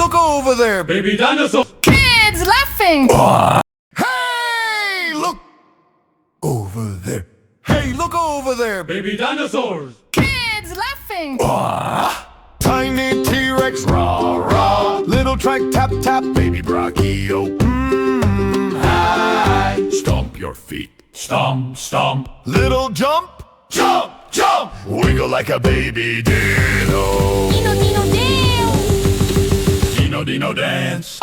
look over there, Baby dinosaur. Kids laughing. Hey, look over there. Hey, look over there, Baby dinosaurs. Kids laughing. Tiny T-Rex, rah, rah. Little trike, tap, tap, baby brachio. Hi. Stomp your feet. Stomp, stomp. Little jump, jump, jump. Wiggle like a baby dino. Dino, Dino, Dino. Dino, Dino dance.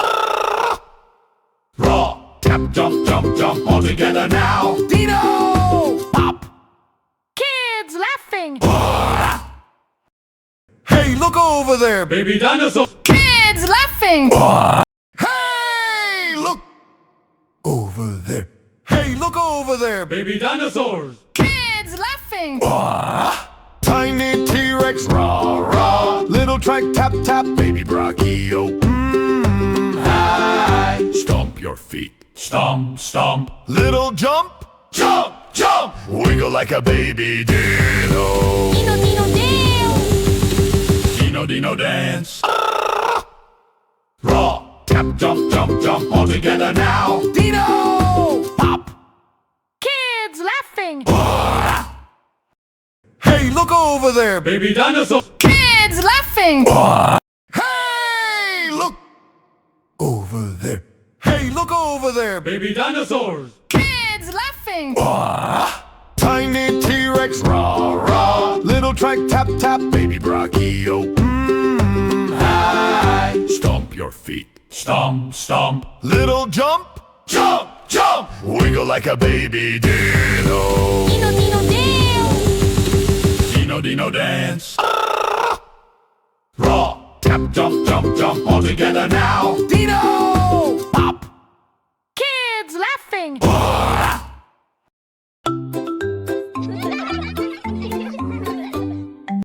Raw. Tap, jump, jump, jump. All together now. Dino! Pop. Kids laughing. Hey, look over there, Baby dinosaur. Kids laughing. Hey, look over there. Hey, look over there, Baby dinosaurs. Kids laughing. Tiny T-Rex, rah, rah. Little trike, tap, tap, baby brachio. Hi. Stomp your feet. Stomp, stomp. Little jump, jump, jump. Wiggle like a baby dino. Dino, Dino, Dino. Dino, Dino dance. Raw. Tap, jump, jump, jump. All together now. Dino! Pop. Kids laughing. Hey, look over there, Baby dinosaur. Kids laughing. Hey, look over there. Hey, look over there, Baby dinosaurs. Kids laughing. Tiny T-Rex, rah, rah. Little trike, tap, tap, baby brachio. Hi. Stomp your feet. Stomp, stomp. Little jump, jump, jump. Wiggle like a baby dino. Dino, Dino, Dino. Dino, Dino dance. Raw. Tap, jump, jump, jump. All together now. Dino!